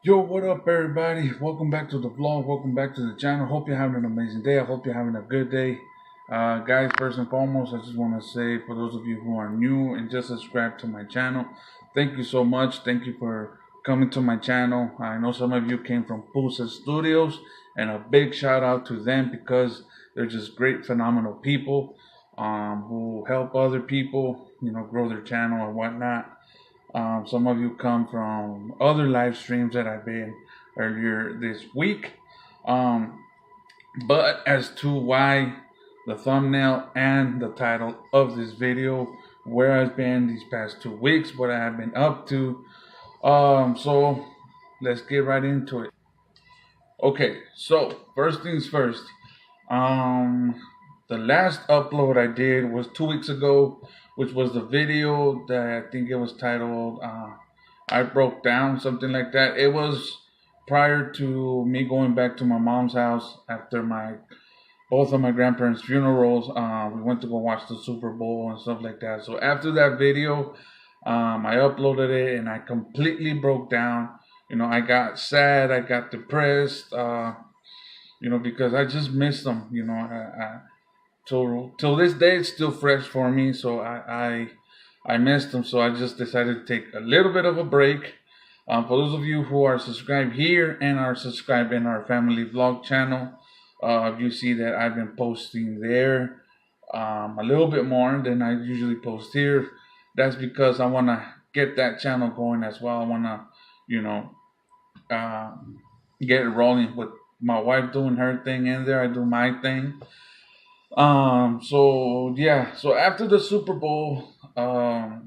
Yo, what up, everybody? Welcome back to the vlog. Welcome back to the channel. Hope you're having an amazing day. I hope you're having a good day. Guys, first and foremost, I just want to say for those of you who are new and just subscribed to my channel, thank you so much. Thank you for coming to my channel. I know some of you came from Pusa Studios, and a big shout out to them because they're just great, phenomenal people who help other people, grow their channel and whatnot. Some of you come from other live streams that I've been earlier this week. Um, but as to why the thumbnail and the title of this video, where I've been these past 2 weeks, what I have been up to. So let's get right into it. Okay, so first things first. Um, the last upload I did was 2 weeks ago, which was the video that I think it was titled I Broke Down, something like that. It was prior to me going back to my mom's house after my both of my grandparents' funerals. We went to go watch the Super Bowl and stuff like that. So after that video, I uploaded it and I completely broke down. I got sad, I got depressed, because I just missed them. Till this day, it's still fresh for me. So I missed them. So I just decided to take a little bit of a break. For those of you who are subscribed here and are subscribed in our family vlog channel, you see that I've been posting there a little bit more than I usually post here. That's because I want to get that channel going as well. I want to, uh, get it rolling with my wife doing her thing in there. I do my thing. So yeah. So after the Super Bowl, I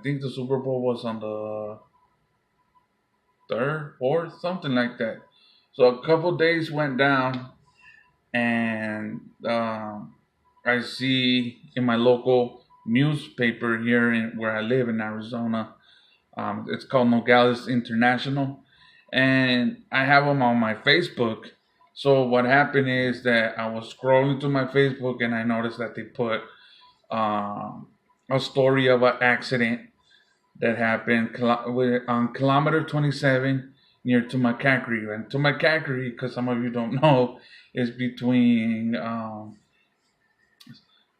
think the Super Bowl was on the third, fourth, something like that. So a couple days went down, and I see in my local newspaper here where I live in Arizona. It's called Nogales International, and I have them on my Facebook. So what happened is that I was scrolling through my Facebook and I noticed that they put a story of an accident that happened on kilometer 27 near Tumacacri. And Tumacacri, because some of you don't know, is between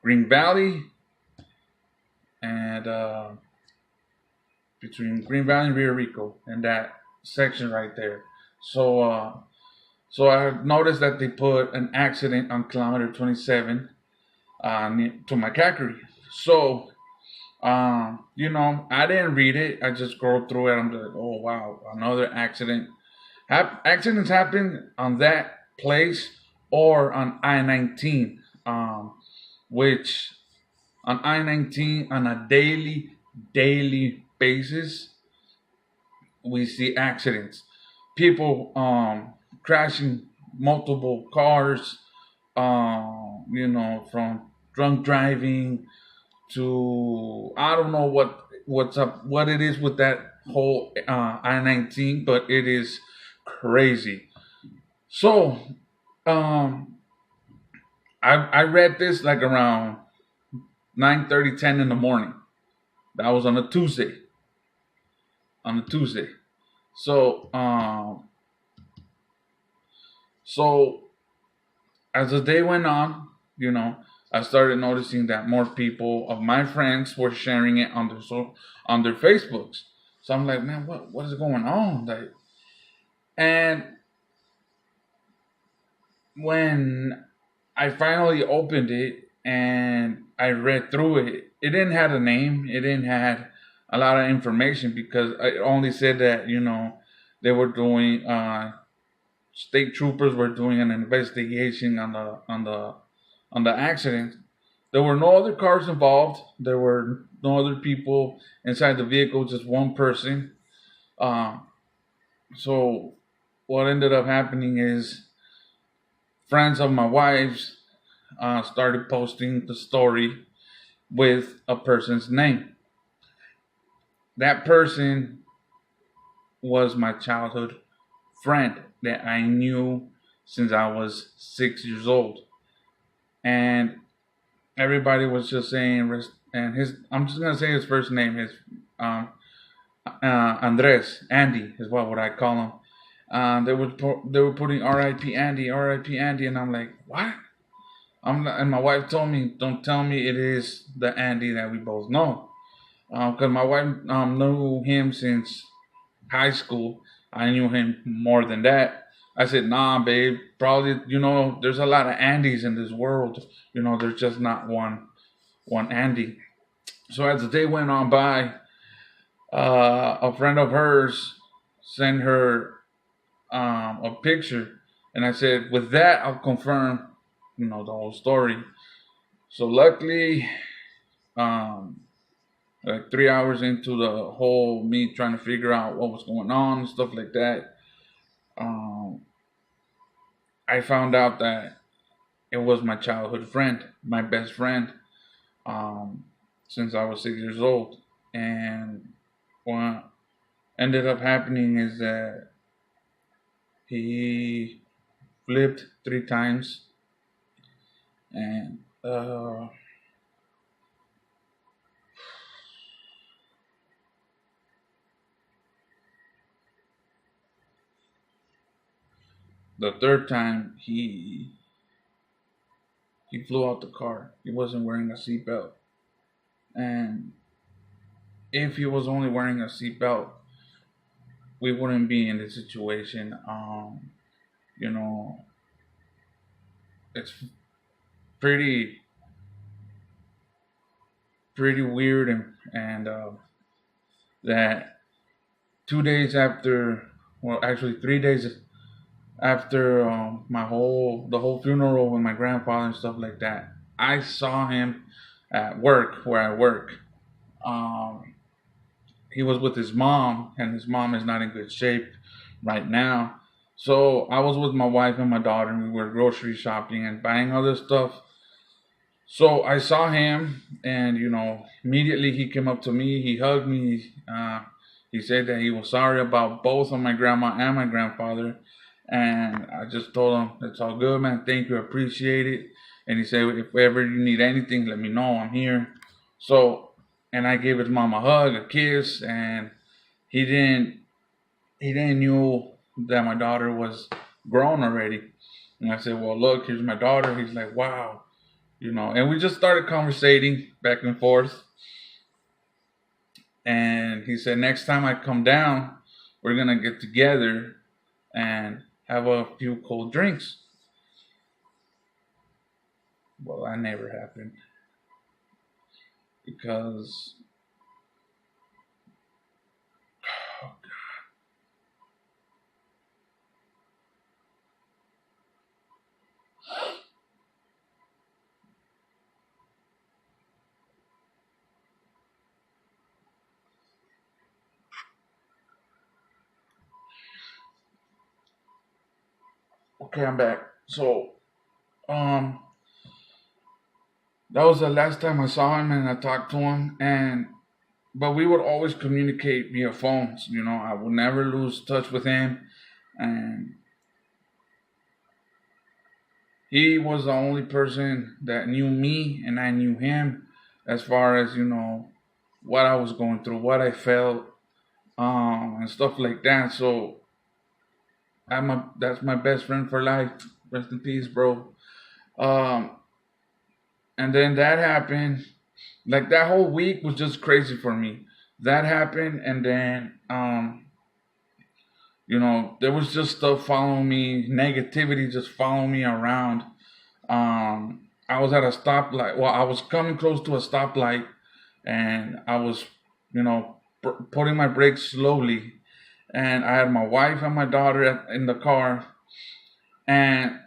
Green Valley and and Rio Rico, and that section right there. So I noticed that they put an accident on kilometer 27 to Macacary. So, I didn't read it. I just scrolled through it. I'm like, oh wow, another accident. Accidents happen on that place or on I-19, which on I-19 on a daily basis we see accidents. People crashing multiple cars, from drunk driving to I don't know what's up, what it is with that whole I-19, but it is crazy. So, I read this like around 9:30, 10 in the morning. That was on a Tuesday. On a Tuesday. So, so as the day went on, I started noticing that more people of my friends were sharing it on their Facebooks. So I'm like, man, what is going on? Like, and when I finally opened it and I read through it, it didn't have a name. It didn't have a lot of information because it only said that they were doing state troopers were doing an investigation on the accident. There were no other cars involved. There were no other people inside the vehicle. Just one person. Uh, so what ended up happening is friends of my wife's started posting the story with a person's name. That person was my childhood friend that I knew since I was 6 years old. And everybody was just saying, and I'm just gonna say his first name is Andres, Andy is what would I call him. They were putting R.I.P. Andy, R.I.P. Andy, and I'm like, what? And my wife told me, don't tell me it is the Andy that we both know, because my wife knew him since high school. I knew him more than that. I said, nah, babe, probably, there's a lot of Andys in this world. There's just not one Andy. So as the day went on by, a friend of hers sent her a picture, and I said, with that, I'll confirm, the whole story. So luckily, um, like 3 hours into the whole me trying to figure out what was going on and stuff like that, um, I found out that it was my childhood friend, my best friend, um, since I was 6 years old. And what ended up happening is that he flipped 3 times, and the third time he flew out the car. He wasn't wearing a seatbelt, and if he was only wearing a seatbelt, we wouldn't be in this situation. You know, it's pretty pretty weird, and that 2 days after, well, actually 3 days after the whole funeral with my grandfather and stuff like that, I saw him at work where I work. Um, he was with his mom, and his mom is not in good shape right now. So I was with my wife and my daughter, and we were grocery shopping and buying other stuff. So I saw him, and immediately he came up to me. He hugged me. He said that he was sorry about both of my grandma and my grandfather, and I just told him it's all good, man. Thank you, I appreciate it. And he said, if ever you need anything, let me know. I'm here. So, and I gave his mom a hug, a kiss, and he didn't he didn't knew that my daughter was grown already. And I said, well, look, here's my daughter. He's like, wow. And we just started conversating back and forth. And he said, next time I come down, we're going to get together and have a few cold drinks. Well, that never happened because, okay, I'm back. So, um, that was the last time I saw him and I talked to him. But we would always communicate via phones. I would never lose touch with him. And he was the only person that knew me and I knew him as far as, what I was going through, what I felt, and stuff like that. So that's my best friend for life. Rest in peace, bro. Um, and then that happened. Like that whole week was just crazy for me. That happened, and then there was just stuff following me, negativity just following me around. I was at a stoplight. Well, I was coming close to a stoplight, and I was, putting my brakes slowly, and I had my wife and my daughter in the car, and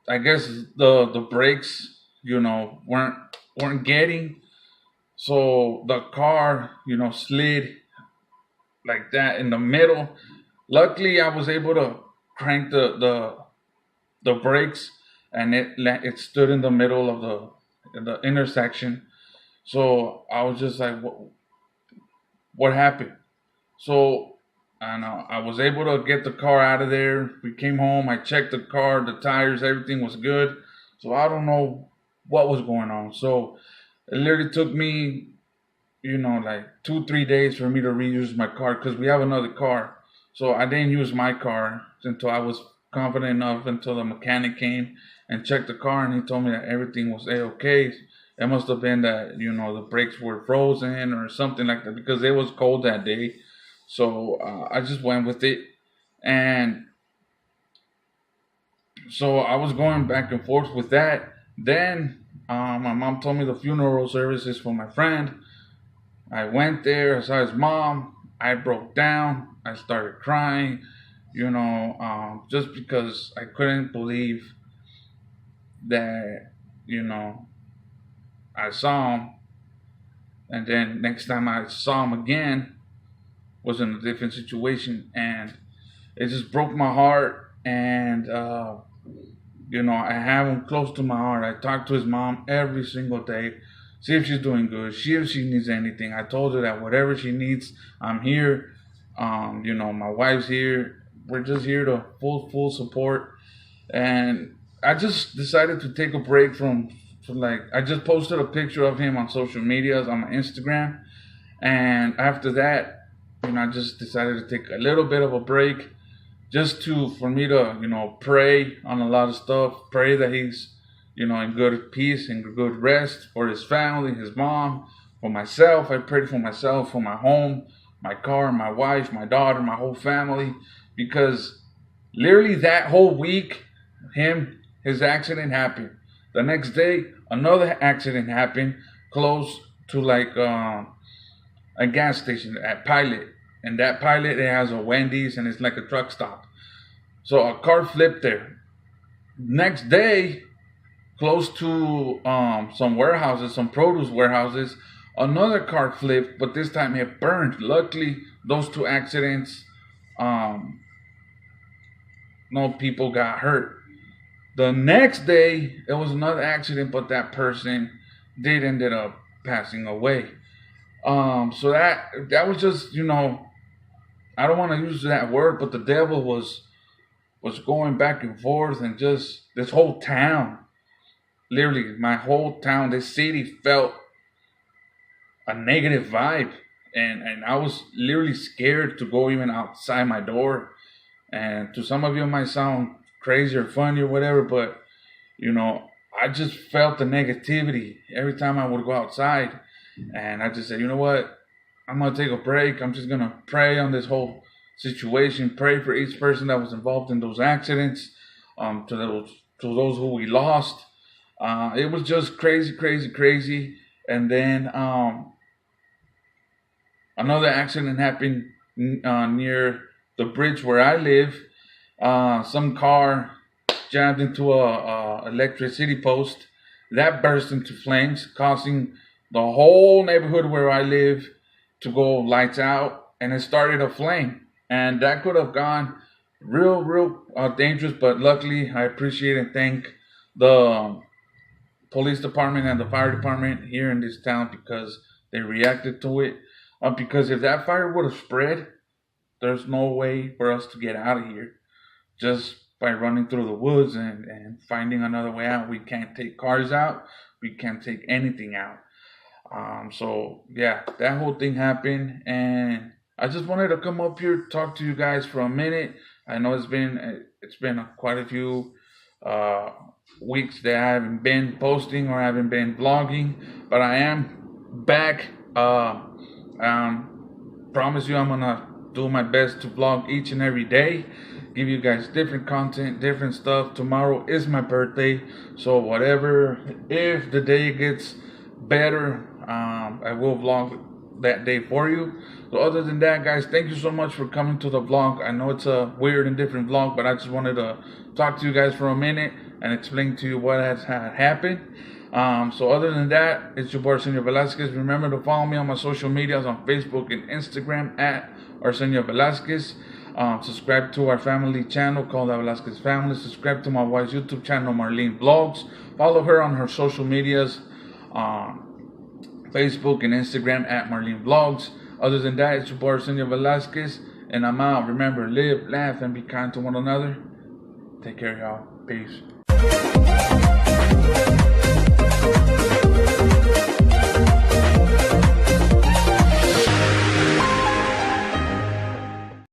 I guess the brakes, weren't getting, so the car, slid like that in the middle. Luckily, I was able to crank the brakes, and it stood in the middle of the intersection. So I was just like, what happened? So I was able to get the car out of there. We came home. I checked the car, the tires, everything was good. So I don't know what was going on. So it literally took me, like 2, 3 days for me to reuse my car because we have another car. So I didn't use my car until I was confident enough until the mechanic came and checked the car, and he told me that everything was okay. It must have been that, the brakes were frozen or something like that, because it was cold that day. So I just went with it. And so I was going back and forth with that. Then my mom told me the funeral services for my friend. I went there, I saw his mom. I broke down. I started crying, just because I couldn't believe that, I saw him. And then next time I saw him again was in a different situation. And it just broke my heart. And, I have him close to my heart. I talk to his mom every single day, see if she's doing good, see if she needs anything. I told her that whatever she needs, I'm here. My wife's here. We're just here to full support. And I just decided to take a break from like, I just posted a picture of him on social medias on my Instagram. And after that, I just decided to take a little bit of a break, just for me to, pray on a lot of stuff, pray that he's, in good peace and good rest, for his family, his mom, for myself. I prayed for myself, for my home, my car, my wife, my daughter, my whole family, because literally that whole week, his accident happened. The next day, another accident happened close to like a gas station at Pilot. And that Pilot, it has a Wendy's and it's like a truck stop. So a car flipped there. Next day, close to some warehouses, some produce warehouses, another car flipped, but this time it burned. Luckily, those two accidents, no people got hurt. The next day, it was another accident, but that person did ended up passing away. So that was just, I don't want to use that word, but the devil was going back and forth, and just this whole town, literally my whole town, this city felt a negative vibe, and I was literally scared to go even outside my door. And to some of you, it might sound crazy or funny or whatever, but I just felt the negativity every time I would go outside. And I just said, you know what? I'm going to take a break. I'm just going to pray on this whole situation, pray for each person that was involved in those accidents, to those who we lost. It was just crazy, crazy, crazy. And then another accident happened near the bridge where I live. Some car jammed into a electricity post that burst into flames, causing the whole neighborhood where I live to go lights out, and it started a flame. And that could have gone real dangerous, but luckily I appreciate and thank the police department and the fire department here in this town, because they reacted to it. Because if that fire would have spread, there's no way for us to get out of here just by running through the woods and finding another way out. We can't take cars out. We can't take anything out. So yeah, that whole thing happened, and I just wanted to come up here, talk to you guys for a minute. I know it's been quite a few weeks that I haven't been posting or haven't been vlogging, but I am back. Promise you, I'm gonna do my best to vlog each and every day, give you guys different content, different stuff. Tomorrow is my birthday, so whatever, if the day gets better, I will vlog that day for you. So other than that, guys, thank you so much for coming to the vlog. I know it's a weird and different vlog, but I just wanted to talk to you guys for a minute and explain to you what has happened. So other than that, it's your boy Arsenio Velasquez. Remember to follow me on my social medias on Facebook and Instagram at Arsenio Velasquez. Subscribe to our family channel called the Velasquez Family. Subscribe to my wife's YouTube channel, Marlene Vlogs. Follow her on her social medias, Facebook and Instagram at Marlene Vlogs. Other than that, it's your boy Arsenio Velasquez, and I'm out. Remember, live, laugh, and be kind to one another. Take care, y'all. Peace.